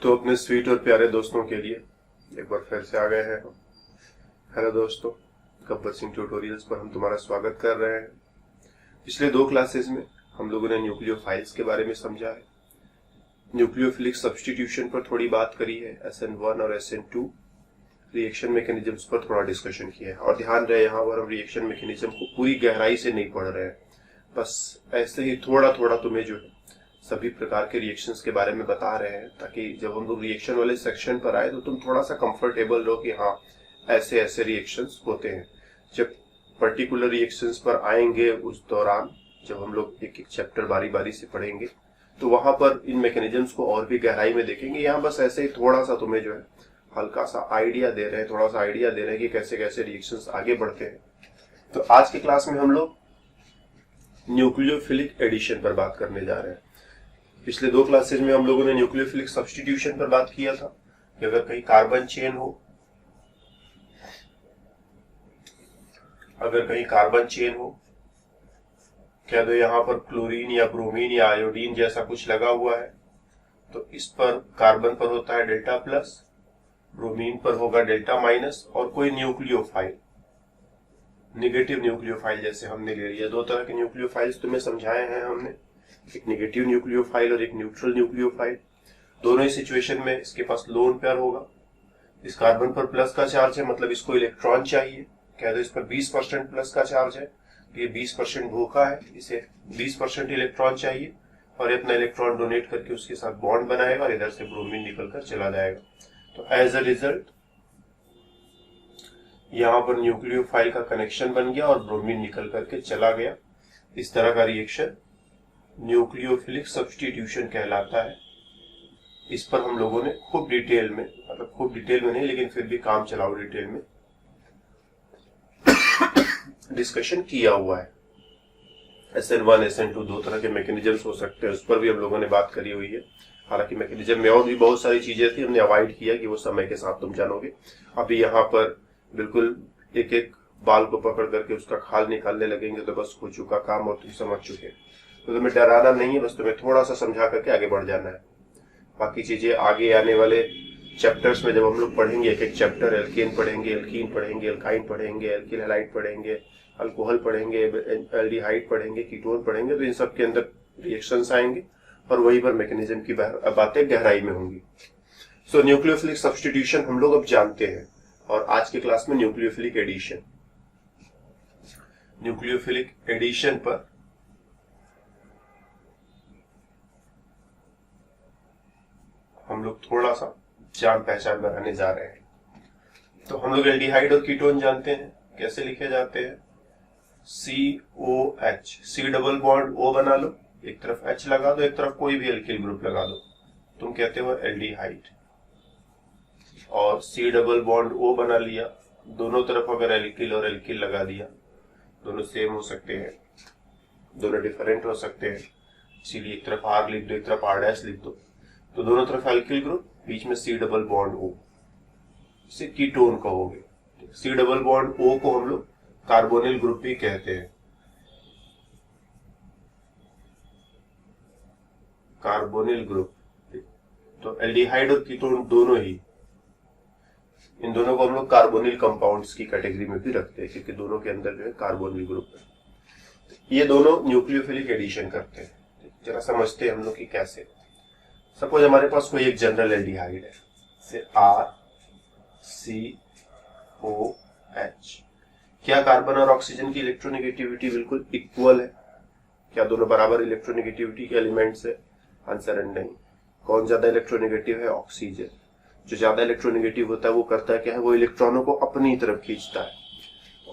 तो अपने स्वीट और प्यारे दोस्तों के लिए एक बार फिर से आ गए हैं हम। हेलो दोस्तों, गब्बर सिंह ट्यूटोरियल्स पर हम तुम्हारा स्वागत कर रहे हैं। पिछले 2 क्लासेस में हम लोगों ने न्यूक्लियोफाइल्स के बारे में समझा है, न्यूक्लियोफिलिक सब्स्टिट्यूशन पर थोड़ी बात करी है, SN1 और SN2 रिएक्शन मैकेनिज्म्स पर थोड़ा डिस्कशन किया है। और ध्यान रहे, यहाँ पर हम रिएक्शन मैकेनिज्म को पूरी गहराई से नहीं पढ़ रहे हैं, बस ऐसे ही थोड़ा थोड़ा तुम्हें जो है सभी प्रकार के रिएक्शंस के बारे में बता रहे हैं, ताकि जब हम लोग रिएक्शन वाले सेक्शन पर आए तो तुम थोड़ा सा कंफर्टेबल रहो कि हाँ ऐसे ऐसे रिएक्शंस होते हैं। जब पर्टिकुलर रिएक्शंस पर आएंगे उस दौरान जब हम लोग एक एक चैप्टर बारी बारी से पढ़ेंगे तो वहां पर इन मैकेनिज्म्स को और भी गहराई में देखेंगे। यहाँ बस ऐसे ही थोड़ा सा तुम्हें जो है हल्का सा आइडिया दे रहे हैं, थोड़ा सा आइडिया दे रहे हैं कि कैसे कैसे रिएक्शंस आगे बढ़ते हैं। तो आज की क्लास में हम लोग न्यूक्लियोफिलिक एडिशन पर बात करने जा रहे हैं। पिछले 2 क्लासेज में हम लोगों ने न्यूक्लियोफिलिक सब्स्टिट्यूशन पर बात किया था कि अगर कहीं कार्बन चेन हो, क्या तो यहाँ पर क्लोरीन या ब्रोमीन या आयोडीन जैसा कुछ लगा हुआ है, तो इस पर कार्बन पर होता है डेल्टा प्लस, ब्रोमीन पर होगा डेल्टा माइनस, और कोई न्यूक्लियोफाइल निगेटिव न्यूक्लियोफाइल जैसे हमने ले लिया। 2 तरह के न्यूक्लियोफाइल्स तुम्हें समझाए हैं हमने, एक नेगेटिव न्यूक्लियोफाइल और एक न्यूट्रल न्यूक्लियोफाइल। दोनों ही सिचुएशन में इसके पास लोन पेयर होगा। इस कार्बन पर प्लस का चार्ज है, मतलब इसको इलेक्ट्रॉन चाहिए। कह दो इस पर 20% प्लस का चार्ज है, ये 20% भूखा है, इसे 20% इलेक्ट्रॉन चाहिए और ये अपना इलेक्ट्रॉन डोनेट करके उसके साथ बॉन्ड बनाएगा और इधर से ब्रोमीन निकल कर चला जाएगा। तो एज अ रिजल्ट यहाँ पर न्यूक्लियोफाइल का कनेक्शन बन गया और ब्रोमीन निकल करके चला गया। इस तरह का रिएक्शन न्यूक्लियोफिलिक सब्स्टिट्यूशन कहलाता है। इस पर हम लोगों ने खूब डिटेल में, मतलब खूब डिटेल में नहीं लेकिन फिर भी काम चलाओ डिटेल में डिस्कशन किया हुआ है। SN1 SN2 2 तरह के मैकेनिज्म्स हो सकते हैं, उस पर भी हम लोगों ने बात करी हुई है। हालांकि मैकेनिज्म में और भी बहुत सारी चीजें थी, हमने अवॉइड किया कि वो समय के साथ तुम जानोगे। अभी यहाँ पर बिल्कुल एक एक बाल को पकड़ करके उसका खाल निकालने लगेंगे तो बस हो चुका काम और तुम समझ चुके। तो तुम्हें डराना नहीं है, बस तुम्हें थोड़ा सा समझा करके आगे बढ़ जाना है। बाकी चीजें आगे आने वाले चैप्टर्स में जब हम लोग पढ़ेंगे, एक एक चैप्टर, एल्केन पढ़ेंगे, एल्कीन पढ़ेंगे, एल्काइन पढ़ेंगे, एल्किल हैलाइड पढ़ेंगे, अल्कोहल पढ़ेंगे, एल्डिहाइड पढ़ेंगे, कीटोन पढ़ेंगे, तो इन सब के अंदर रिएक्शंस आएंगे और वही पर मैकेनिज्म की बातें गहराई में होंगी। सो न्यूक्लियोफिलिक सब्स्टिट्यूशन हम लोग अब जानते हैं और आज की क्लास में न्यूक्लियोफिलिक एडिशन, न्यूक्लियोफिलिक एडिशन पर हम लोग थोड़ा सा जान पहचान बनाने जा रहे हैं। तो हम लोग एल्डिहाइड और कीटोन जानते हैं, कैसे लिखे जाते हैं। COH, C double bond O बना लो, एक तरफ H लगा दो, एक तरफ कोई भी एल्किल ग्रुप लगा दो, तुम कहते हो एल्डिहाइड। और C डबल बॉन्ड O बना लिया, दोनों तरफ अगर एल्किल और एल्किल लगा दिया, दोनों सेम हो सकते हैं, दोनों डिफरेंट हो सकते हैं, इसीलिए एक तरफ R लिख दो, एक तरफ R' लिख दो, तो दोनों तरफ एल्किल ग्रुप, बीच में C डबल बॉन्ड O, इसे कीटोन कहोगे। C डबल बॉन्ड O को हम लोग कार्बोनिल ग्रुप भी कहते हैं, कार्बोनिल ग्रुप। तो एल्डिहाइड और कीटोन दोनों ही, इन दोनों को हम लोग कार्बोनिल कंपाउंड्स की कैटेगरी में भी रखते हैं क्योंकि दोनों के अंदर जो है कार्बोनिल ग्रुप है। ये दोनों न्यूक्लियोफिलिक एडिशन करते हैं। जरा समझते हैं हम लोग कि कैसे। सपोज हमारे पास कोई एक जनरल एल्डिहाइड है, से RCOH। क्या कार्बन और ऑक्सीजन की इलेक्ट्रोनेगेटिविटी बिल्कुल इक्वल है? क्या दोनों बराबर इलेक्ट्रोनेगेटिविटी के एलिमेंट्स है? आंसर है नहीं। कौन ज्यादा इलेक्ट्रोनेगेटिव है? ऑक्सीजन। जो ज्यादा इलेक्ट्रोनेगेटिव होता है वो करता क्या है, वो इलेक्ट्रॉनों को अपनी तरफ खींचता है।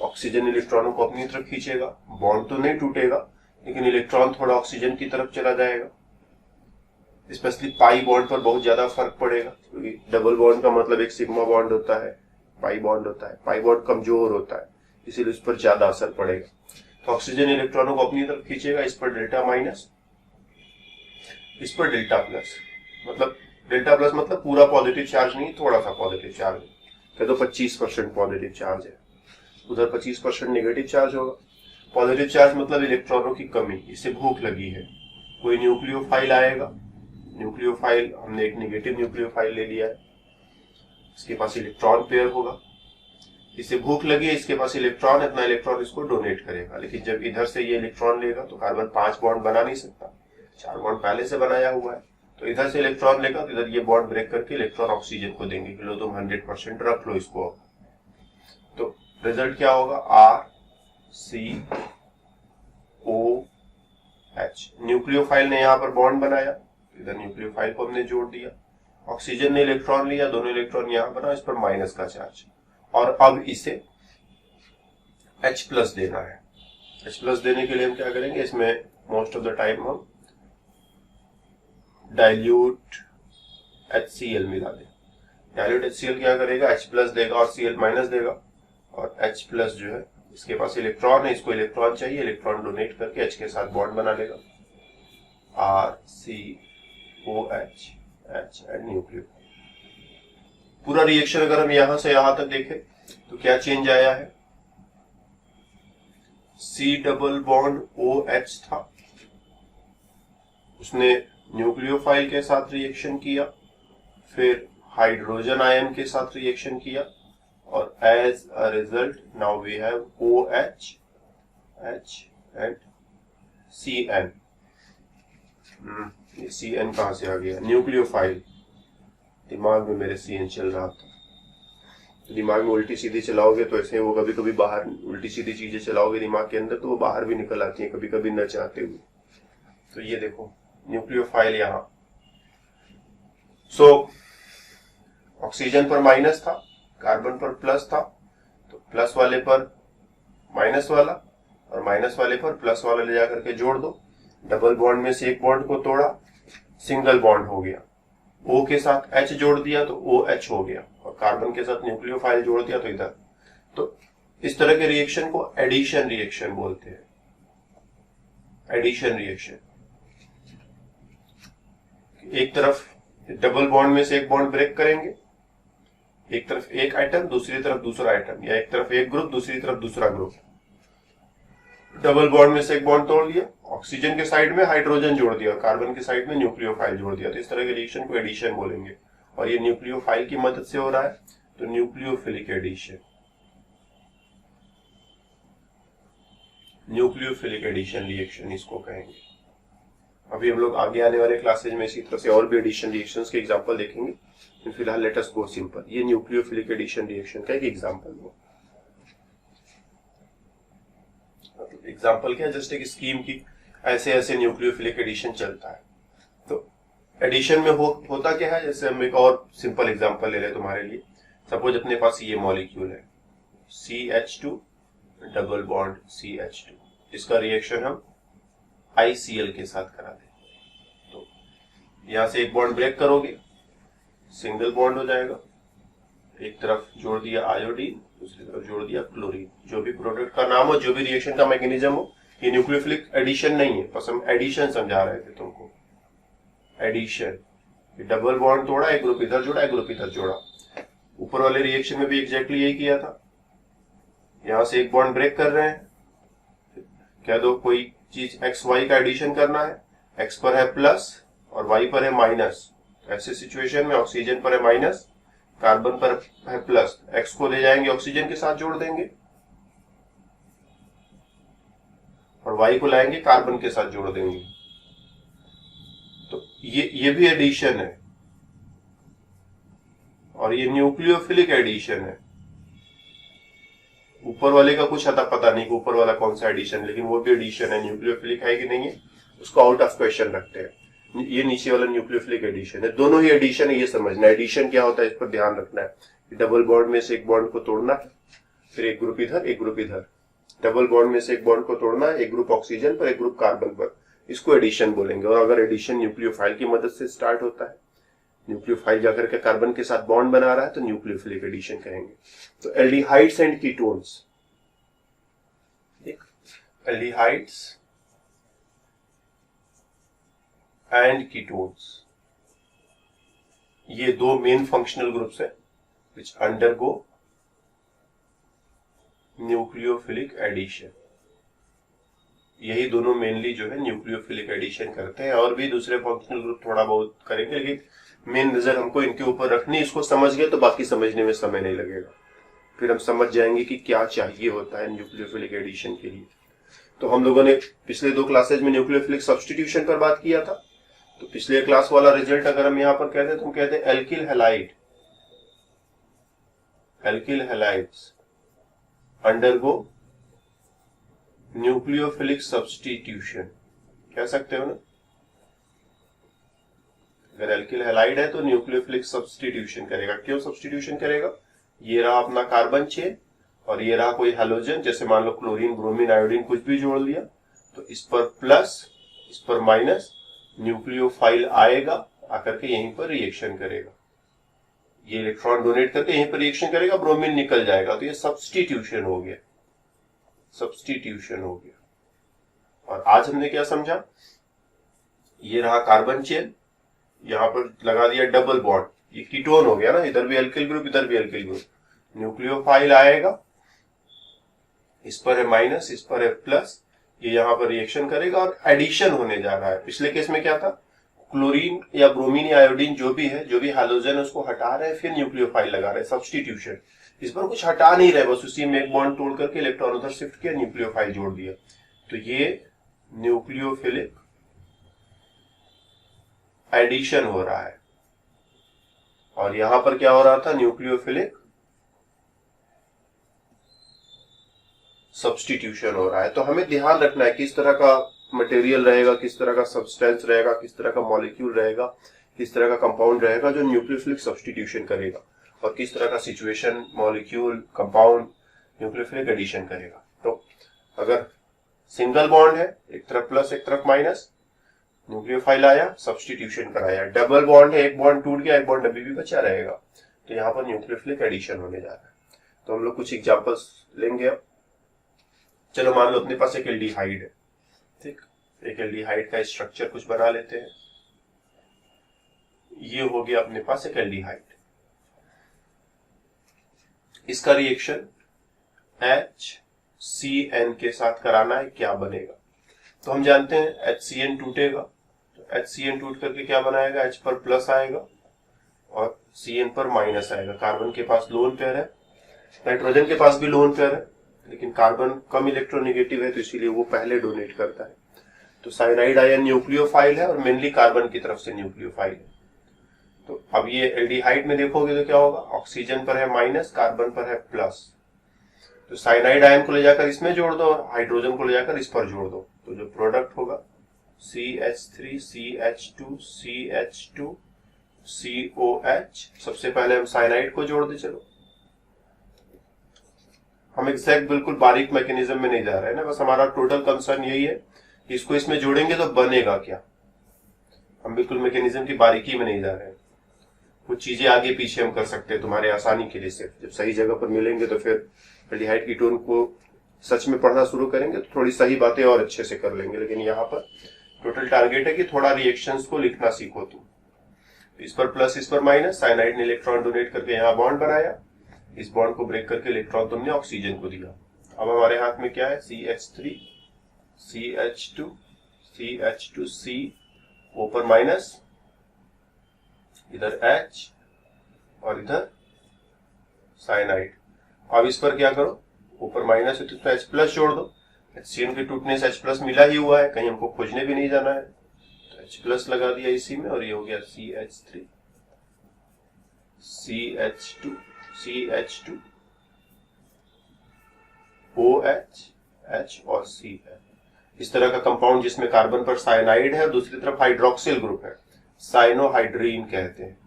ऑक्सीजन इलेक्ट्रॉनों को अपनी तरफ खींचेगा, बॉन्ड तो नहीं टूटेगा लेकिन इलेक्ट्रॉन थोड़ा ऑक्सीजन की तरफ चला जाएगा। स्पेशली पाई बॉन्ड पर बहुत ज्यादा फर्क पड़ेगा, क्योंकि डबल बॉन्ड का मतलब एक सिग्मा बॉन्ड होता है, पाई बॉन्ड होता है। पाई बॉन्ड कमजोर होता है, इसीलिए उस पर ज्यादा असर पड़ेगा। तो ऑक्सीजन इलेक्ट्रॉनों को अपनी तरफ खींचेगा, इस पर डेल्टा माइनस, इस पर डेल्टा प्लस। मतलब डेल्टा प्लस मतलब पूरा पॉजिटिव चार्ज नहीं, थोड़ा सा पॉजिटिव चार्ज है। कह दो 25% पॉजिटिव चार्ज है, उधर 25% नेगेटिव चार्ज होगा। पॉजिटिव चार्ज मतलब इलेक्ट्रॉनों की कमी, इसे भूख लगी है। कोई न्यूक्लियोफाइल आएगा, न्यूक्लियोफाइल, हमने एक नेगेटिव न्यूक्लियोफाइल ले लिया है, इसके पास इलेक्ट्रॉन पेयर होगा, इसे भूख लगी है, इसके पास इलेक्ट्रॉन है, अपना इलेक्ट्रॉन इसको डोनेट करेगा, लेकिन जब इधर से ये इलेक्ट्रॉन लेगा तो कार्बन 5 बॉन्ड बना नहीं सकता, 4 बॉन्ड पहले से बनाया हुआ है, तो इधर से इलेक्ट्रॉन लेगा तो इधर ये बॉन्ड ब्रेक करके इलेक्ट्रॉन ऑक्सीजन को देंगे कि लो तुम 100% रख लो इसको। तो रिजल्ट क्या होगा, RCOH। न्यूक्लियोफाइल ने यहाँ पर बॉन्ड बनाया, इधर न्यूक्लियोफाइल को हमने जोड़ दिया, ऑक्सीजन ने इलेक्ट्रॉन लिया, दोनों इलेक्ट्रॉन यहाँ बना, इस पर माइनस का चार्ज, और अब इसे H+ देना है। H+ देने के लिए हम क्या करेंगे, इसमें मोस्ट ऑफ द टाइम हम डाइल्यूट HCl मिला दें। डाइल्यूट HCl क्या करेगा, H+ देगा और Cl- देगा, और H+ जो है इसके पास इलेक्ट्रॉन है, इसको इलेक्ट्रॉन चाहिए, इलेक्ट्रॉन डोनेट करके H के साथ बॉन्ड बना लेगा, RCOH, H एंड न्यूक्लियो। पूरा रिएक्शन अगर हम यहां से यहां तक देखें तो क्या चेंज आया है, C∼OH था, उसने न्यूक्लियोफाइल के साथ रिएक्शन किया, फिर हाइड्रोजन आयन के साथ रिएक्शन किया, और as a result now we have OH, H and Cn। ये Cn कहां से आ गया, न्यूक्लियोफाइल, दिमाग में मेरे Cn चल रहा था, दिमाग में उल्टी सीधी चलाओगे तो ऐसे वो कभी कभी बाहर, उल्टी सीधी चीजें चलाओगे दिमाग के अंदर तो वो बाहर भी निकल आती हैं कभी कभी न चाहते हुए। तो ये देखो न्यूक्लियोफाइल यहां, ऑक्सीजन पर माइनस था, कार्बन पर प्लस था, तो प्लस वाले पर माइनस वाला और माइनस वाले पर प्लस वाला ले जाकर के जोड़ दो, डबल बॉन्ड में से एक बॉन्ड को तोड़ा, सिंगल बॉन्ड हो गया, O के साथ H जोड़ दिया तो OH हो गया, और कार्बन के साथ न्यूक्लियोफाइल जोड़ दिया तो इधर। तो इस तरह के रिएक्शन को एडिशन रिएक्शन बोलते हैं, एडिशन रिएक्शन। एक तरफ डबल बॉन्ड में से एक बॉन्ड ब्रेक करेंगे, एक तरफ एक आइटम दूसरी तरफ दूसरा आइटम, या एक तरफ एक ग्रुप दूसरी तरफ दूसरा ग्रुप, डबल बॉन्ड में से एक बॉन्ड तोड़ लिया, ऑक्सीजन के साइड में हाइड्रोजन जोड़ दिया, कार्बन के साइड में न्यूक्लियोफाइल जोड़ दिया, तो इस तरह के रिएक्शन को एडिशन बोलेंगे, और ये न्यूक्लियोफाइल की मदद से हो रहा है, तो nucleophilic addition, nucleophilic addition reaction इसको कहेंगे। अभी हम लोग आगे आने वाले क्लासेज में इसी तरह से और भी एडिशन रिएक्शंस के एग्जांपल देखेंगे, फिलहाल लेट अस गो सिंपल। ये न्यूक्लियोफिलिक एडिशन रिएक्शन का एक एग्जांपल हो, एग्जांपल क्या, जस्ट एक स्कीम की, ऐसे ऐसे न्यूक्लियोफिलिक एडिशन चलता है। तो एडिशन में होता क्या है, जैसे हम एक और सिंपल एग्जांपल ले लें तुम्हारे लिए। सपोज अपने पास ये मॉलिक्यूल है CH2 डबल बॉन्ड CH2, इसका रिएक्शन हम ICl के साथ करा दें, तो यहां से एक बॉन्ड ब्रेक करोगे, सिंगल बॉन्ड हो जाएगा, एक तरफ जोड़ दिया आयोडीन, दूसरी तरफ जोड़ दिया क्लोरीन, जो भी प्रोडक्ट का नाम हो, जो भी रिएक्शन का मैकेनिज्म हो, ये न्यूक्लियोफिलिक एडिशन नहीं है, बस हम एडिशन समझा रहे थे तुमको, एडिशन। डबल बॉन्ड तोड़ा, एक ग्रुप इधर जोड़ा, एक ग्रुप इधर जोड़ा, ऊपर वाले रिएक्शन में भी एग्जैक्टली यही किया था, यहां से एक बॉन्ड ब्रेक कर रहे हैं, क्या दो कोई चीज XY का एडिशन करना है, X पर है प्लस और Y पर है माइनस, ऐसे सिचुएशन में ऑक्सीजन पर है माइनस, कार्बन पर है प्लस, X को ले जाएंगे ऑक्सीजन के साथ जोड़ देंगे, और Y को लाएंगे कार्बन के साथ जोड़ देंगे, तो ये भी एडिशन है, और ये न्यूक्लियोफिलिक एडिशन है। ऊपर वाले का कुछ अता पता नहीं कि ऊपर वाला कौन सा एडिशन, लेकिन वो भी एडिशन है, न्यूक्लियोफिलिक है कि नहीं है उसको आउट ऑफ क्वेश्चन रखते हैं। ये नीचे वाला न्यूक्लियोफिलिक एडिशन है, दोनों ही एडिशन है, ये समझना। एडिशन क्या होता है इस पर ध्यान रखना है। डबल बॉन्ड में से एक बॉन्ड को तोड़ना है, फिर एक ग्रुप इधर एक ग्रुप इधर, डबल बॉन्ड में से एक बॉन्ड को तोड़ना है, एक ग्रुप ऑक्सीजन पर एक ग्रुप कार्बन पर, इसको एडिशन बोलेंगे। और अगर एडिशन न्यूक्लियोफाइल की मदद से स्टार्ट होता है, न्यूक्लियोफाइल जाकर के कार्बन के साथ बॉन्ड बना रहा है, तो न्यूक्लियोफिलिक एडिशन कहेंगे। तो aldehydes and ketones, aldehydes and ketones, ये दो मेन फंक्शनल ग्रुप्स हैं which undergo न्यूक्लियोफिलिक एडिशन। यही दोनों मेनली जो है न्यूक्लियोफिलिक एडिशन करते हैं, और भी दूसरे फंक्शनल ग्रुप थोड़ा बहुत करेंगे, लेकिन मेन नजर हमको इनके ऊपर रखनी। इसको समझ गए तो बाकी समझने में समय नहीं लगेगा, फिर हम समझ जाएंगे कि क्या चाहिए होता है न्यूक्लियोफिलिक एडिशन के लिए। तो हम लोगों ने पिछले 2 क्लासेज में न्यूक्लियोफिलिक सब्स्टिट्यूशन पर बात किया था। तो पिछले क्लास वाला रिजल्ट अगर हम यहाँ पर कहते तो हम कहते हैं alkyl halides undergo nucleophilic substitution, कह सकते हो ना। अगर एल्किल हैलाइड है तो न्यूक्लियोफिलिक सब्स्टिट्यूशन करेगा। क्यों सब्स्टिट्यूशन करेगा? ये रहा अपना कार्बन चेन और ये रहा कोई हैलोजन, जैसे मान लो क्लोरीन, ब्रोमीन, आयोडीन कुछ भी जोड़ लिया, तो इस पर प्लस इस पर माइनस, न्यूक्लियोफाइल आएगा, आकर के यहीं पर रिएक्शन करेगा, ये इलेक्ट्रॉन डोनेट करके यहीं पर रिएक्शन करेगा, ब्रोमीन निकल जाएगा, तो ये सब्स्टिट्यूशन हो गया, और आज हमने क्या समझा? ये रहा कार्बन चेन, यहां पर लगा दिया डबल बॉन्ड, ये कीटोन हो गया ना, इधर भी एल्किल ग्रुप इधर भी एल्किल ग्रुप, न्यूक्लियोफाइल आएगा, इस पर है माइनस इस पर है प्लस, ये यहां पर रिएक्शन करेगा और एडिशन होने जा रहा है। पिछले केस में क्या था? क्लोरीन या ब्रोमीन या आयोडीन जो भी है, जो भी हैलोजन है उसको हटा रहे हैं, फिर न्यूक्लियोफाइल लगा रहे हैं, सब्स्टिट्यूशन। इस पर कुछ हटा नहीं रहे, बस उसी में एक बॉन्ड तोड़ करके इलेक्ट्रॉन उधर शिफ्ट किया, न्यूक्लियोफाइल जोड़ दिया, तो ये न्यूक्लियोफिलिक एडिशन हो रहा है। और यहां पर क्या हो रहा था? न्यूक्लियोफिलिक सब्स्टिट्यूशन हो रहा है। तो हमें ध्यान रखना है किस तरह का मटेरियल रहेगा, किस तरह का सब्सटेंस रहेगा, किस तरह का मॉलिक्यूल रहेगा, किस तरह का कंपाउंड रहेगा जो न्यूक्लियोफिलिक सब्स्टिट्यूशन करेगा, और किस तरह का situation, molecule, compound nucleophilic addition करेगा। तो अगर सिंगल बॉन्ड है, एक तरफ प्लस एक तरफ माइनस, न्यूक्लियोफाइल आया, सब्स्टिट्यूशन कराया। डबल बॉन्ड है, एक बॉन्ड टूट गया, एक बॉन्ड अभी भी बचा रहेगा, तो यहाँ पर न्यूक्लियोफिलिक एडिशन होने जा रहा है। तो हम लोग कुछ एग्जांपल्स लेंगे अब। चलो मान लो अपने पास एक एल्डिहाइड है, ठीक, एक एल्डिहाइड का स्ट्रक्चर कुछ बना लेते हैं। ये हो गया अपने पास एक एल्डिहाइड, इसका रिएक्शन HCN के साथ कराना है, क्या बनेगा? तो हम जानते हैं HCN टूटेगा, तो HCN टूट करके क्या बनाएगा? H पर प्लस आएगा और CN पर माइनस आएगा। कार्बन के पास लोन पेयर है, नाइट्रोजन के पास भी लोन पेयर है, लेकिन कार्बन कम इलेक्ट्रोनेगेटिव है, तो इसीलिए वो पहले डोनेट करता है। तो साइनाइड आयन न्यूक्लियोफाइल है और मेनली कार्बन की तरफ से न्यूक्लियोफाइल है। तो अब ये एल्डिहाइड में देखोगे तो क्या होगा? ऑक्सीजन पर है माइनस, कार्बन पर है प्लस, तो साइनाइड आयन को ले जाकर इसमें जोड़ दो और हाइड्रोजन को ले जाकर इस पर जोड़ दो, तो जो प्रोडक्ट होगा CH3 CH2 CH2 COH। सबसे पहले हम साइनाइड को जोड़ दे। चलो, हम एग्जैक्ट बिल्कुल बारीक मैकेनिज्म में नहीं जा रहे हैं ना, बस हमारा टोटल कंसर्न यही है कि इसको इसमें जोड़ेंगे तो बनेगा क्या। हम बिल्कुल मैकेनिज्म की बारीकी में नहीं जा रहे हैं, कुछ चीजें आगे पीछे हम कर सकते हैं तुम्हारे आसानी के लिए। सिर्फ जब सही जगह पर मिलेंगे तो फिर एल्डिहाइड कीटोन को सच में पढ़ना शुरू करेंगे तो थोड़ी सही बातें और अच्छे से कर लेंगे। लेकिन यहाँ पर टोटल टारगेट है कि थोड़ा रिएक्शंस को लिखना सीखो तुम। इस पर प्लस इस पर माइनस, साइनाइड ने इलेक्ट्रॉन डोनेट करके यहाँ बॉन्ड बनाया, इस बॉन्ड को ब्रेक करके इलेक्ट्रॉन तुमने ऑक्सीजन को दिया। अब हमारे हाथ में क्या है? CH3 CH2 CH2 C, O पर माइनस, इधर H और इधर साइनाइड। अब इस पर क्या करो? ऊपर माइनस है तो इसमें H प्लस जोड़ दो। HCN के टूटने से H प्लस मिला ही हुआ है, कहीं हमको खोजने भी नहीं जाना है, तो H प्लस लगा दिया इसी में, और ये हो गया CH3 CH2 CH2 OH H और C है। इस तरह का कंपाउंड जिसमें कार्बन पर साइनाइड है और दूसरी तरफ हाइड्रोक्सिल ग्रुप है, साइनोहाइड्रीन कहते हैं।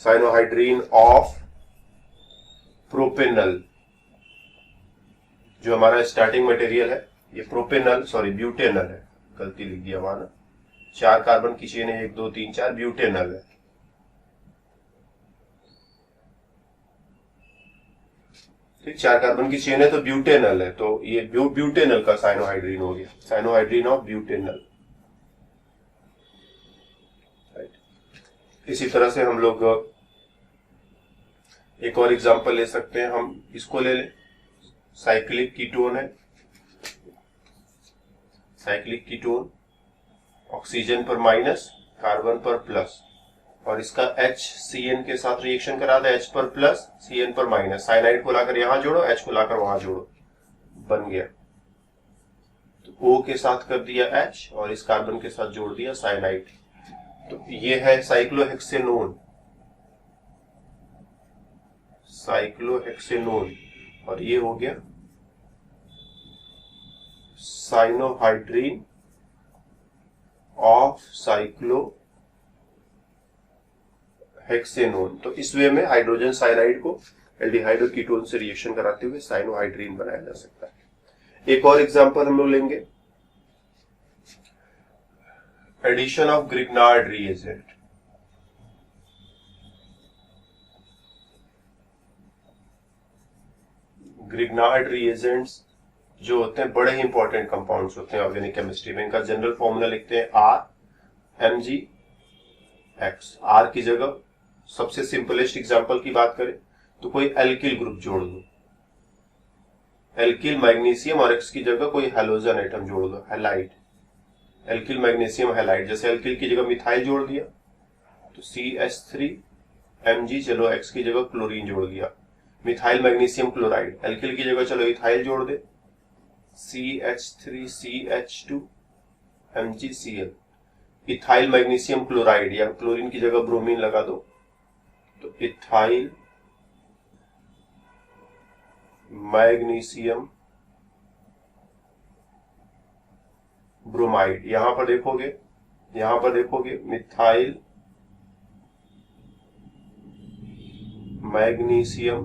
साइनोहाइड्रीन ऑफ प्रोपेनल, जो हमारा स्टार्टिंग मटेरियल है, ये ब्यूटेनल है, गलती लिख दिया वहां ना, 4 कार्बन की चेन है, 1 2 3 4, ब्यूटेनल है। ठीक, 4 कार्बन की चेन है तो ब्यूटेनल है, तो ये ब्यूटेनल का साइनोहाइड्रीन हो गया, साइनोहाइड्रीन ऑफ ब्यूटेनल। इसी तरह से हम लोग एक और एग्जांपल ले सकते हैं, हम इसको ले लें। साइक्लिक कीटोन है, साइक्लिक कीटोन, ऑक्सीजन पर माइनस, कार्बन पर प्लस, और इसका HCN के साथ रिएक्शन करा दे, H पर प्लस, CN पर माइनस। साइनाइड को लाकर यहां जोड़ो, H को लाकर वहां जोड़ो, बन गया। तो O के साथ कर दिया H और इस कार्बन के साथ जोड़ दिया साइनाइड। तो ये है साइक्लोहेक्सेनोन, साइक्लोहेक्सेनोन, और ये हो गया साइनोहाइड्रीन ऑफ साइक्लोहेक्सेनोन। तो इस वे में हाइड्रोजन साइनाइड को एल्डिहाइड और कीटोन से रिएक्शन कराते हुए साइनोहाइड्रीन बनाया जा सकता है। एक और एग्जांपल हम लोग लेंगे, addition of Grignard reagent. Grignard reagents जो होते हैं बड़े ही इंपॉर्टेंट कंपाउंड्स होते हैं ऑर्गेनिक केमिस्ट्री में। इनका जनरल फॉर्मूला लिखते हैं RMgX। R की जगह सबसे सिंपलेस्ट एग्जांपल की बात करें तो कोई एल्किल ग्रुप जोड़ दो, एल्किल मैग्नीशियम, और X की जगह कोई हैलोजन एटम जोड़ दो, हैलाइड, एल्किल मैग्नीशियम हैलाइड। जैसे एल्किल की जगह मिथाइल जोड़ दिया तो CH3Mg, चलो X की जगह क्लोरीन जोड़ दिया, मिथाइल मैग्नीशियम क्लोराइड। एल्किल की जगह चलो इथाइल जोड़ दे, CH3CH2MgCl, इथाइल मैग्नीशियम क्लोराइड, या क्लोरीन की जगह ब्रोमीन लगा दो तो इथाइल मैग्नीशियम ब्रोमाइड। यहां पर देखोगे मिथाइल मैग्नीशियम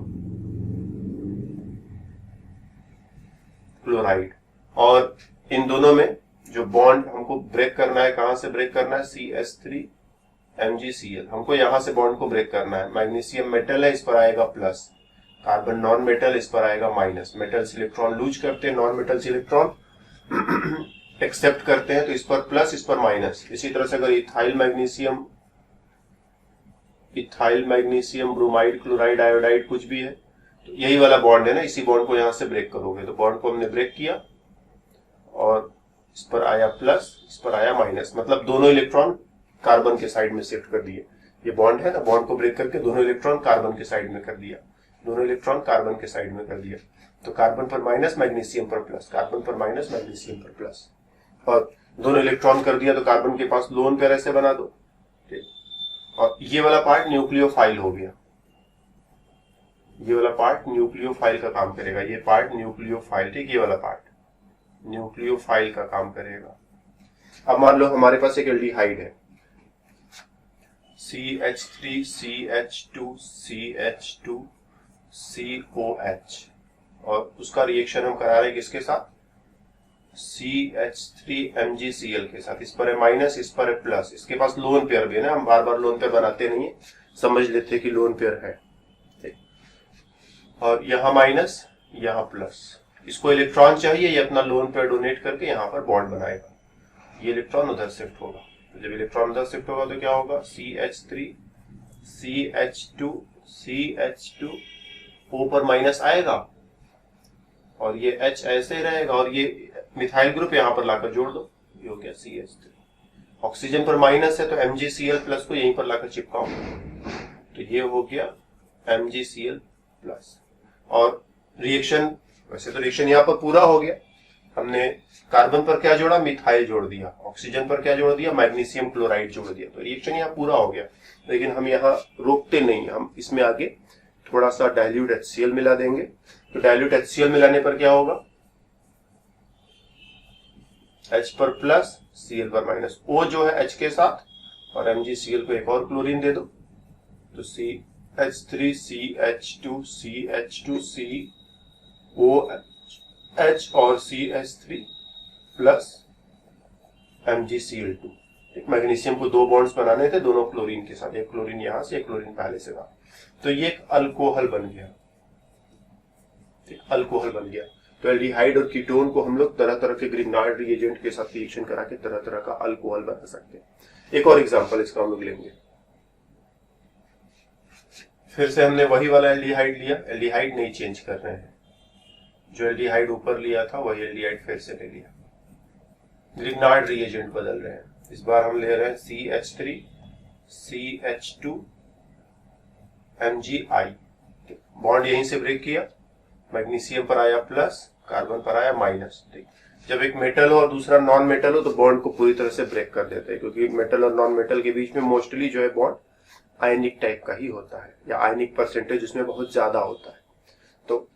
क्लोराइड। और इन दोनों में जो बॉन्ड हमको ब्रेक करना है, कहां से ब्रेक करना है, CH3MgCl, हमको यहां से बॉन्ड को ब्रेक करना है। मैग्नीशियम मेटल है, इस पर आएगा प्लस, कार्बन नॉन मेटल, इस पर आएगा माइनस। मेटल्स इलेक्ट्रॉन लूज करते हैं, नॉन मेटल्स इलेक्ट्रॉन एक्सेप्ट करते हैं, तो इस पर प्लस, इस पर माइनस। इसी तरह से अगर ethyl magnesium bromide, chloride, iodide कुछ भी है, तो यही वाला बॉन्ड है ना, इसी बॉन्ड को यहां से ब्रेक करोगे। तो बॉन्ड को हमने ब्रेक किया और इस पर आया प्लस, इस पर आया माइनस, मतलब दोनों इलेक्ट्रॉन कार्बन के साइड में शिफ्ट कर दिए। ये बॉन्ड है ना, बॉन्ड को ब्रेक करके दोनों इलेक्ट्रॉन कार्बन के साइड में कर दिया, दोनों इलेक्ट्रॉन कार्बन के साइड में कर दिया। तो कार्बन पर माइनस, मैग्नीशियम पर प्लस, कार्बन पर माइनस, मैग्नीशियम पर प्लस, और दोनों इलेक्ट्रॉन कर दिया तो कार्बन के पास लोन पेयर ऐसे बना दो, ठीक। और ये वाला पार्ट न्यूक्लियोफाइल हो गया, ये वाला पार्ट न्यूक्लियोफाइल का काम करेगा, ये पार्ट न्यूक्लियोफाइल, ठीक, ये वाला पार्ट न्यूक्लियोफाइल का काम करेगा। अब मान लो हमारे पास एक एल्डिहाइड है, CH3CH2CH2COH, और उसका रिएक्शन हम करा रहे हैं किसके साथ, CH3MgCl के साथ। इस पर है माइनस, इस पर है प्लस, इसके पास लोन पेयर भी है ना, हम बार बार लोन पेयर बनाते नहीं है, समझ लेते कि लोन पेयर है, और यहां माइनस, यहां प्लस। इसको इलेक्ट्रॉन चाहिए, ये अपना लोन पेयर डोनेट करके यहां पर बॉन्ड बनाएगा, ये इलेक्ट्रॉन उधर शिफ्ट होगा। तो जब इलेक्ट्रॉन उधर शिफ्ट होगा तो क्या होगा, CH3CH2CH2, O पर माइनस आएगा और ये H ऐसे ही रहेगा, और ये मिथाइल ग्रुप यहां पर लाकर जोड़ दो, ये हो गया CH3। ऑक्सीजन पर माइनस है तो MgCl प्लस को यहीं पर लाकर चिपकाओ, तो ये हो गया MgCl प्लस। और रिएक्शन, वैसे तो रिएक्शन यहां पर पूरा हो गया, हमने कार्बन पर क्या जोड़ा, मिथाइल जोड़ दिया, ऑक्सीजन पर क्या जोड़ दिया, मैग्नीशियम क्लोराइड जोड़ दिया, तो रिएक्शन यहाँ पूरा हो गया। लेकिन हम यहाँ रोकते नहीं, हम इसमें आगे थोड़ा सा डाइल्यूट HCl मिला देंगे। तो डाइल्यूट HCl मिलाने पर क्या होगा, H पर प्लस, Cl पर माइनस, O जो है H के साथ, और MgCl को एक और क्लोरीन दे दो, तो CH3CH2CH2COH और CH3 प्लस MgCl2, ठीक। मैग्नीशियम को दो बॉन्ड्स बनाने थे, दोनों क्लोरीन के साथ, एक क्लोरीन यहां से, एक क्लोरीन पहले से था, तो ये एक अल्कोहल बन गया, ठीक, अल्कोहल बन गया। तो एल्डिहाइड और कीटोन को हम लोग तरह तरह के ग्रिग्नार्ड रिएजेंट के साथ रिएक्शन करा के तरह तरह का अल्कोहल बना सकते हैं। एक और एग्जांपल इसका हम लोग लेंगे, फिर से हमने वही वाला एल्डिहाइड लिया, एल्डिहाइड नहीं चेंज कर रहे हैं, जो एल्डिहाइड ऊपर लिया था वही एल्डिहाइड फिर से ले लिया। ग्रिग्नार्ड रिएजेंट बदल रहे हैं, इस बार हम ले रहे हैं CH3 CH2 MgI। बॉन्ड यहीं से ब्रेक किया, मैग्नीशियम पर आया प्लस, कार्बन पर आया माइनस। ठीक, जब एक मेटल हो और दूसरा नॉन मेटल हो तो बॉन्ड को पूरी तरह से ब्रेक कर देते हैं, क्योंकि मेटल और नॉन मेटल के बीच में मोस्टली जो है बॉन्ड आयनिक टाइप का ही होता है, या आयनिक परसेंटेज उसमें बहुत ज्यादा होता है। तो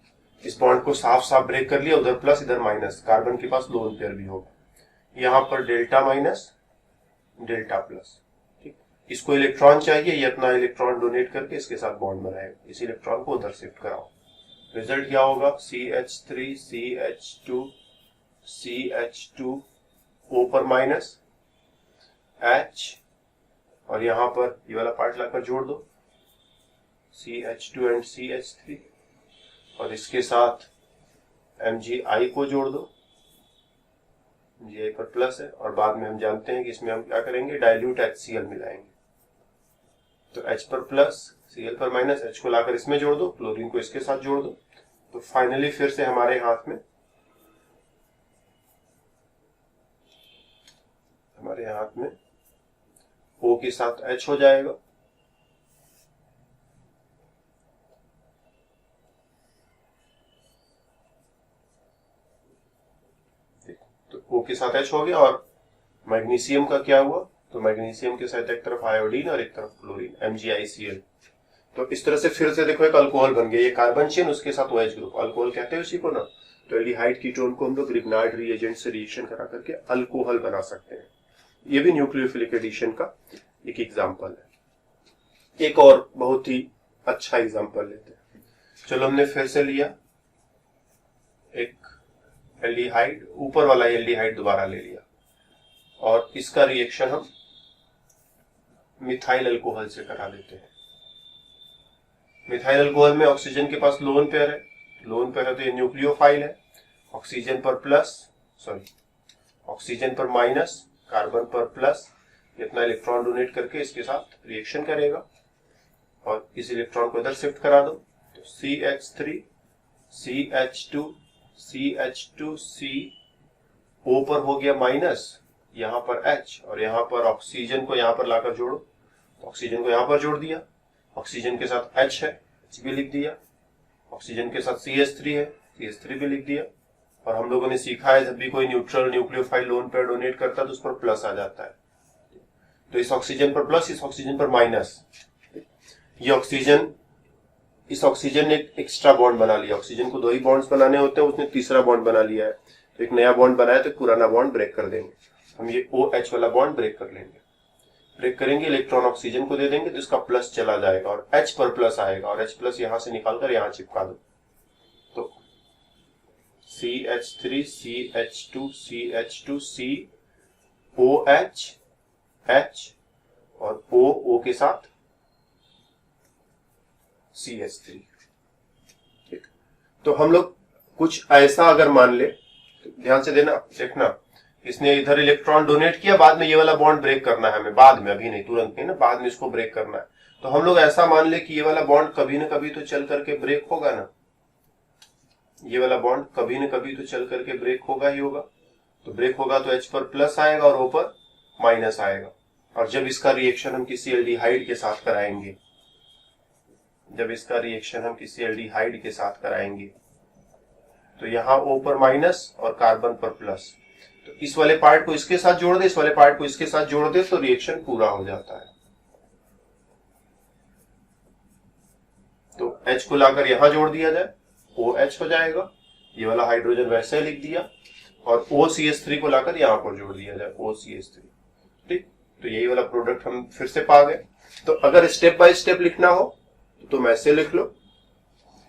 इस बॉन्ड को साफ साफ ब्रेक कर लिया, उधर प्लस इधर माइनस, कार्बन के पास लोन पेयर भी होगा, यहाँ पर डेल्टा माइनस डेल्टा प्लस। ठीक, इसको इलेक्ट्रॉन चाहिए, ये अपना इलेक्ट्रॉन डोनेट करके इसके साथ बॉन्ड बनाएगा, इस इलेक्ट्रॉन को उधर शिफ्ट कराओ। रिजल्ट क्या होगा, CH3 CH2 CH2 O पर माइनस H, और यहां पर ये वाला पार्ट लाकर जोड़ दो CH2 एंड CH3, और इसके साथ MgI को जोड़ दो, MgI पर प्लस है, और बाद में हम जानते हैं कि इसमें हम क्या करेंगे, डाइल्यूट HCl मिलाएंगे। तो H पर प्लस Cl पर माइनस, H को लाकर इसमें जोड़ दो, क्लोरीन को इसके साथ जोड़ दो, तो फाइनली फिर से हमारे हाथ में O के साथ H हो जाएगा, तो O के साथ H हो गया। और मैग्नीशियम का क्या हुआ, तो मैग्नीशियम के साथ एक तरफ आयोडीन और एक तरफ क्लोरीन, MgICl। तो इस तरह से फिर से देखो एक अल्कोहल बन गया, ये कार्बन चेन उसके साथ OH ग्रुप, अल्कोहल कहते हैं उसी को ना। तो एल्डिहाइड कीटोन को हम लोग ग्रिग्नार्ड रिएजेंट से रिएक्शन करा करके अल्कोहल बना सकते हैं। ये भी न्यूक्लियोफिलिक एडिशन का एक एग्जांपल है। एक और बहुत ही अच्छा एग्जांपल लेते हैं। चलो, हमने फिर से लिया एक एल्डिहाइड, ऊपर वाला एल्डिहाइड दोबारा ले लिया, और इसका रिएक्शन हम मिथाइल अल्कोहल से करा देते हैं। मिथाइल अल्कोहल में ऑक्सीजन के पास लोन पेयर है, लोन पेयर है तो ये न्यूक्लियोफाइल है। ऑक्सीजन पर प्लस, सॉरी ऑक्सीजन पर माइनस, कार्बन पर प्लस, ये अपना इलेक्ट्रॉन डोनेट करके इसके साथ रिएक्शन करेगा, और इस इलेक्ट्रॉन को इधर शिफ्ट करा दो, तो CH3 CH2 CH2 C O पर हो गया माइनस, यहां पर H, और यहां पर ऑक्सीजन को यहां पर लाकर जोड़ो, तो ऑक्सीजन को यहां पर जोड़ दिया, ऑक्सीजन के साथ H है, H भी लिख दिया, ऑक्सीजन के साथ CH3 है, CH3 भी लिख दिया। और हम लोगों ने सीखा है जब भी कोई neutral nucleophile lone pair donate करता है तो उस पर प्लस आ जाता है, तो इस ऑक्सीजन पर प्लस, इस ऑक्सीजन पर माइनस। ये ऑक्सीजन, इस ऑक्सीजन ने एक एक्स्ट्रा बॉन्ड बना लिया, ऑक्सीजन को 2 ही बॉन्ड्स बनाने होते हैं, उसने तीसरा बॉन्ड बना लिया है, तो एक नया बॉन्ड बनाया तो पुराना बॉन्ड ब्रेक कर देंगे हम, ये OH वाला बॉन्ड ब्रेक कर लेंगे, ब्रेक करेंगे, इलेक्ट्रॉन ऑक्सीजन को दे देंगे तो इसका प्लस चला जाएगा और H पर प्लस आएगा, और H प्लस यहां से निकालकर यहां चिपका दो, तो CH3 CH2 CH2 C OH H, और O के साथ CH3। ठीक, तो हम लोग कुछ ऐसा अगर मान ले, तो ध्यान से देखना, इसने इधर इलेक्ट्रॉन डोनेट किया, बाद में ये वाला बॉन्ड ब्रेक करना है हमें, बाद में, अभी नहीं, तुरंत नहीं ना, बाद में इसको ब्रेक करना है। तो हम लोग ऐसा मान ले कि ये वाला बॉन्ड कभी न कभी तो चल करके ब्रेक होगा ना, ये वाला बॉन्ड कभी न कभी तो चल करके ब्रेक होगा ही होगा। तो ब्रेक होगा तो H पर प्लस आएगा और O पर माइनस आएगा, और जब इसका रिएक्शन हम किसी एल्डिहाइड के साथ कराएंगे, जब इसका रिएक्शन हम किसी एल्डिहाइड के साथ कराएंगे तो यहां O पर माइनस और कार्बन पर प्लस, तो इस वाले पार्ट को इसके साथ जोड़ दे, इस वाले पार्ट को इसके साथ जोड़ दे, तो रिएक्शन पूरा हो जाता है। तो H को लाकर यहां जोड़ दिया जाए, OH हो जाएगा, ये वाला हाइड्रोजन वैसे ही लिख दिया, और OCH3 को लाकर यहां पर जोड़ दिया जाए, OCH3। ठीक, तो यही वाला प्रोडक्ट हम फिर से पा गए। तो अगर स्टेप बाय स्टेप लिखना हो तो तुम ऐसे लिख लो,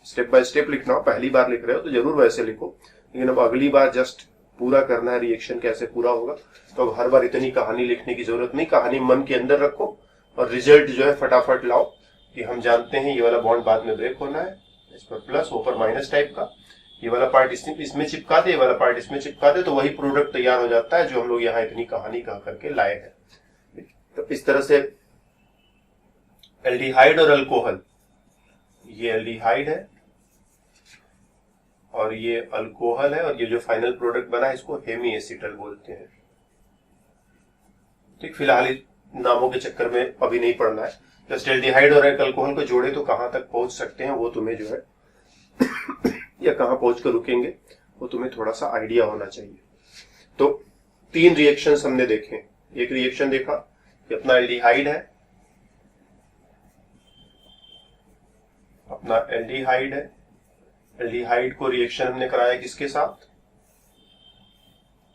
स्टेप बाय स्टेप लिखना हो, पहली बार लिख रहे हो तो जरूर वैसे लिखो, लेकिन अब अगली बार जस्ट पूरा करना है, रिएक्शन कैसे पूरा होगा, तो अब हर बार इतनी कहानी लिखने की जरूरत नहीं, कहानी मन के अंदर रखो और रिजल्ट जो है फटाफट लाओ, कि हम जानते हैं ये वाला बॉन्ड बाद में ब्रेक होना है, इस पर प्लस, O पर माइनस टाइप का, ये वाला पार्ट इसमें चिपका दे, ये वाला पार्ट इसमें चिपका दे, तो वही प्रोडक्ट तैयार हो जाता है जो हम लोग यहाँ इतनी कहानी कह करके लाए हैं। तो इस तरह से एल्डिहाइड और अल्कोहल, ये एल्डिहाइड है और ये अल्कोहल है, और ये जो फाइनल प्रोडक्ट बना है इसको हेमी एसिटल बोलते हैं। ठीक, फिलहाल इस नामों के चक्कर में अभी नहीं पड़ना है। जस्ट एल्डिहाइड और एक अल्कोहल को जोड़े तो कहां तक पहुंच सकते हैं वो तुम्हें जो है या कहां पहुंच कर रुकेंगे वो तुम्हें थोड़ा सा आइडिया होना चाहिए। तो 3 रिएक्शंस हमने देखे। एक रिएक्शन देखा कि अपना एल्डिहाइड है, अपना एल्डिहाइड है, एल्डिहाइड को रिएक्शन हमने कराया किसके साथ,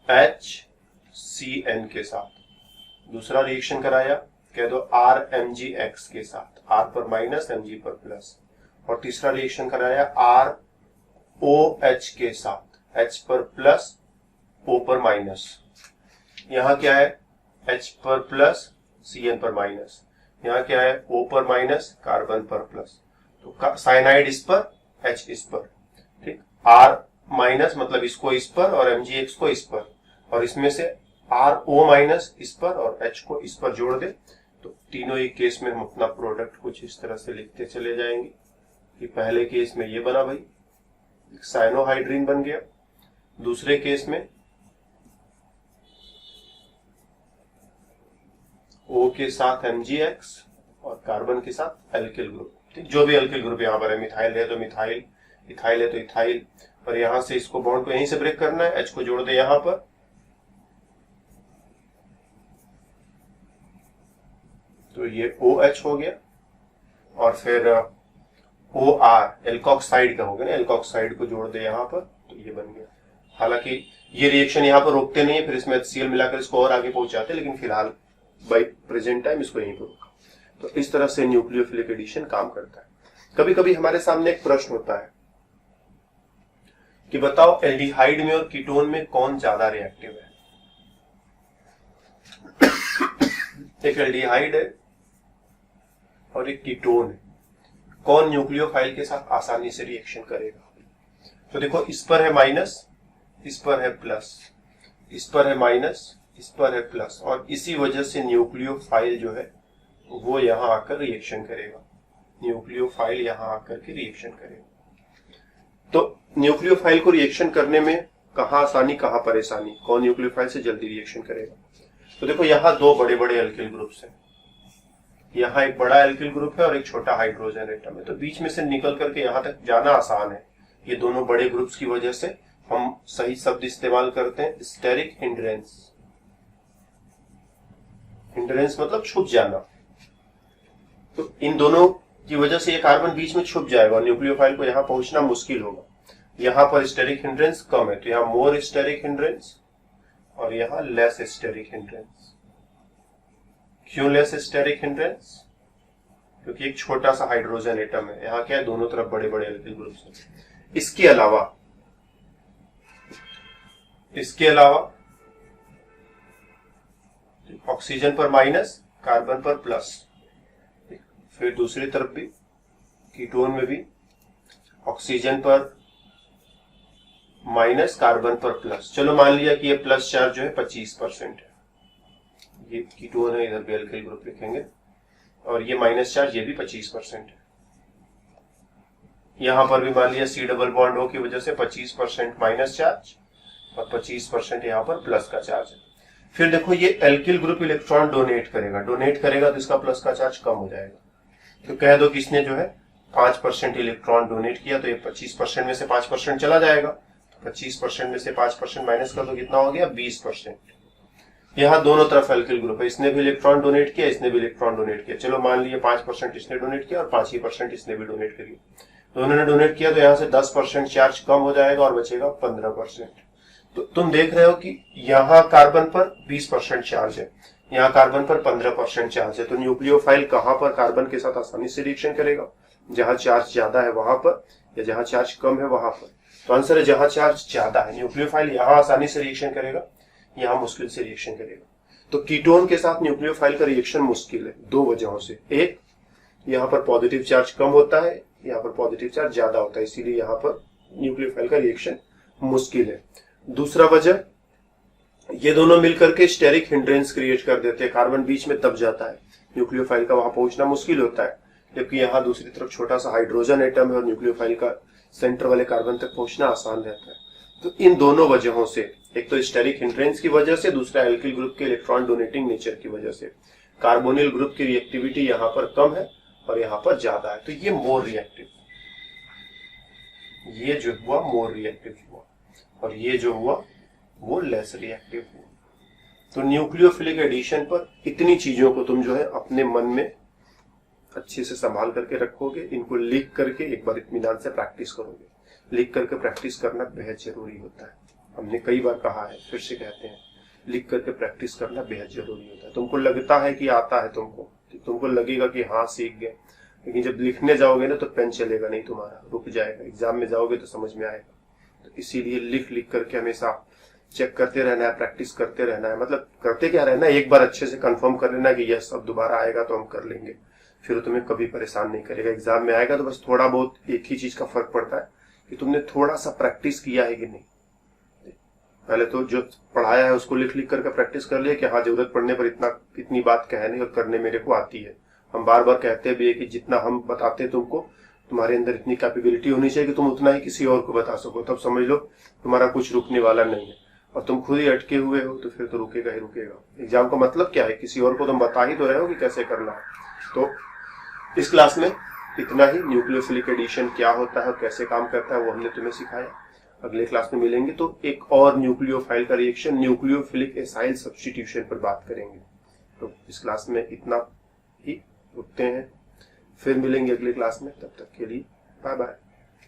HCN के साथ। दूसरा रिएक्शन कराया कह दो RMgX के साथ, R पर माइनस Mg पर प्लस। और तीसरा रिएक्शन कराया ROH के साथ, H पर प्लस O पर माइनस। यहां क्या है, H पर प्लस Cn पर माइनस, यहां क्या है O पर माइनस कार्बन पर प्लस। तो साइनाइड इस पर, H इस पर। ठीक, R माइनस मतलब इसको इस पर और MgX को इस पर, और इसमें से RO माइनस इस पर और H को इस पर जोड़ दे तो तीनों ही केस में हम अपना प्रोडक्ट कुछ इस तरह से लिखते चले जाएंगे कि पहले केस में ये बना भाई, साइनोहाइड्रीन बन गया। दूसरे केस में O के साथ MgX और कार्बन के साथ एल्किल ग्रुप। ठीक, जो भी एल्किल ग्रुप यहां पर है, मिथाइल है तो मिथाइल, इथाइल है तो इथाइल, और यहां से इसको बॉन्ड को यहीं से ब्रेक करना है, H को जोड़ दे यहां पर, तो ये OH हो गया। और फिर OR एल्कोक्साइड का हो गया ना, एल्कोक्साइड को जोड़ दे यहां पर तो ये बन गया। हालांकि ये रिएक्शन यहां पर रोकते नहीं है, फिर इसमें HCl मिलाकर इसको और आगे पहुंचाते, लेकिन फिलहाल बाय प्रेजेंट टाइम इसको यहीं पर रोका। तो इस तरह से न्यूक्लियोफिलिक एडिशन काम करता है। कभी कभी हमारे सामने एक प्रश्न होता है कि बताओ एल्डिहाइड में और कीटोन में कौन ज्यादा रिएक्टिव है। एक एल्डिहाइड है और एक कीटोन है, कौन न्यूक्लियोफाइल के साथ आसानी से रिएक्शन करेगा। तो देखो, इस पर है माइनस, इस पर है प्लस, इस पर है माइनस, इस पर है प्लस, और इसी वजह से न्यूक्लियोफाइल जो है वो यहां आकर रिएक्शन करेगा। न्यूक्लियोफाइल यहां आकर के रिएक्शन करेगा। तो न्यूक्लियोफाइल को रिएक्शन करने में कहां आसानी कहां परेशानी, कौन न्यूक्लियोफाइल से जल्दी रिएक्शन करेगा। तो देखो, यहां 2 बड़े बड़े एल्किल ग्रुप्स हैं, यहाँ एक बड़ा एल्किल ग्रुप है और एक छोटा हाइड्रोजन एटम है, तो बीच में से निकल करके यहां तक जाना आसान है। ये दोनों बड़े ग्रुप्स की वजह से हम सही शब्द इस्तेमाल करते हैं, स्टेरिक हिंड्रेंस। हिंड्रेंस मतलब छुप जाना। तो इन दोनों की वजह से ये कार्बन बीच में छुप जाएगा और न्यूक्लियोफाइल को यहां पहुंचना मुश्किल होगा। यहां पर स्टेरिक हिंड्रेंस कम है, तो यहां मोर स्टेरिक हिंड्रेंस और यहां लेस स्टेरिक हिंड्रेंस। क्यों लेस स्टेरिक हिंड्रेंस? क्योंकि एक छोटा सा हाइड्रोजन एटम है, यहां क्या है, दोनों तरफ बड़े बड़े एल्किल ग्रुप्स हैं। इसके अलावा ऑक्सीजन पर माइनस, कार्बन पर प्लस, फिर दूसरी तरफ भी कीटोन में भी ऑक्सीजन पर माइनस, कार्बन पर प्लस। चलो मान लिया कि ये प्लस चार्ज जो है 25% है, ये कीटोन है, इधर भी एल्किल ग्रुप लिखेंगे, और ये माइनस चार्ज ये भी 25% है। यहां पर भी मान लिया C डबल बॉन्ड O की वजह से 25% माइनस चार्ज और 25% यहां पर प्लस का चार्ज है। फिर देखो, ये एल्किल ग्रुप इलेक्ट्रॉन डोनेट करेगा तो इसका प्लस का चार्ज कम हो जाएगा। तो कह दो कि इसने जो है 5% इलेक्ट्रॉन डोनेट किया, तो ये 25% में से 5% चला जाएगा, तो 25% में से 5% माइनस कर दो, कितना हो गया, 20%। यहाँ दोनों तरफ एल्किल ग्रुप है, इसने भी इलेक्ट्रॉन डोनेट किया, इसने भी इलेक्ट्रॉन डोनेट किया। चलो मान लिया 5% इसने डोनेट किया और 5% इसने भी डोनेट किया, दोनों ने डोनेट किया, तो यहाँ से 10% चार्ज कम हो जाएगा और बचेगा 15%। तो तुम देख रहे हो कि यहाँ कार्बन पर 20% चार्ज है, यहाँ कार्बन पर 15% चार्ज है। तो न्यूक्लियोफाइल कहां पर कार्बन के साथ आसानी से रिएक्शन करेगा, जहां चार्ज ज्यादा है वहां पर या जहां चार्ज कम है वहां पर। तो आंसर है जहां चार्ज ज्यादा है। न्यूक्लियोफाइल यहां आसानी से रिएक्शन करेगा, यहां मुश्किल से रिएक्शन करेगा। तो कीटोन के साथ न्यूक्लियोफाइल का रिएक्शन मुश्किल है 2 वजहों से। एक, यहाँ पर पॉजिटिव चार्ज कम होता है, यहाँ पर पॉजिटिव चार्ज ज्यादा होता है, इसीलिए यहाँ पर न्यूक्लियोफाइल का रिएक्शन मुश्किल है। दूसरा वजह, ये दोनों मिलकर के स्टेरिक हिंड्रेंस क्रिएट कर देते हैं, कार्बन बीच में दब जाता है, न्यूक्लियोफाइल का वहां पहुंचना मुश्किल होता है। जबकि यहाँ दूसरी तरफ छोटा सा हाइड्रोजन एटम है और न्यूक्लियोफाइल का सेंटर वाले कार्बन तक पहुंचना आसान रहता है। तो इन दोनों वजहों से, एक तो स्टेरिक हिंड्रेंस की वजह से, दूसरा एल्किल ग्रुप के इलेक्ट्रॉन डोनेटिंग नेचर की वजह से, कार्बोनिल ग्रुप की रिएक्टिविटी यहाँ पर कम है और यहाँ पर ज्यादा है। तो ये मोर रिएक्टिव, ये जो हुआ मोर रिएक्टिव हुआ, और ये जो हुआ वो लेस रिएक्टिव हुआ। तो न्यूक्लियोफिलिक एडिशन पर इतनी चीजों को तुम जो है अपने मन में अच्छे से संभाल करके रखोगे, इनको लिख करके एक बार इत्मीनान से प्रैक्टिस करोगे। लिख करके प्रैक्टिस करना बेहद जरूरी होता है। हमने कई बार कहा है, फिर से कहते हैं, लिख करके प्रैक्टिस करना बेहद जरूरी होता है। तुमको लगता है कि आता है, तुमको लगेगा कि हाँ सीख गए, लेकिन जब लिखने जाओगे ना तो पेन चलेगा नहीं, तुम्हारा रुक जाएगा। एग्जाम में जाओगे तो समझ में आएगा। तो इसीलिए लिख करके हमेशा चेक करते रहना है, प्रैक्टिस करते रहना है। मतलब करते क्या रहना है, एक बार अच्छे से कंफर्म कर लेना कि यस अब दोबारा आएगा तो हम कर लेंगे, फिर तुम्हें कभी परेशान नहीं करेगा। एग्जाम में आएगा तो बस थोड़ा बहुत एक ही चीज का फर्क पड़ता है कि तुमने थोड़ा सा प्रैक्टिस किया है कि नहीं। पहले तो जो पढ़ाया है उसको लिख करके प्रैक्टिस कर लिया कि हाँ जरूरत पड़ने पर इतनी बात कहने और करने मेरे को आती है। हम बार बार कहते भी है कि जितना हम बताते तुमको, तुम्हारे अंदर इतनी कैपेबिलिटी होनी चाहिए कि तुम उतना ही किसी और को बता सको। तब समझ लो तुम्हारा कुछ रुकने वाला नहीं है। और तुम खुद ही अटके हुए हो तो फिर तो रुकेगा ही रुकेगा। एग्जाम का मतलब क्या है, किसी और को तुम बता ही तो रहे हो कि कैसे करना है। तो इस क्लास में इतना ही। न्यूक्लियोफिलिक एडिशन क्या होता है और कैसे काम करता है वो हमने तुम्हें सिखाया। अगले क्लास में मिलेंगे तो एक और न्यूक्लियोफाइल का रिएक्शन न्यूक्लियोफिलिक एसाइल सब्स्टिट्यूशन पर बात करेंगे। तो इस क्लास में इतना ही, रुकते हैं, फिर मिलेंगे अगले क्लास में। तब तक के लिए बाय बाय।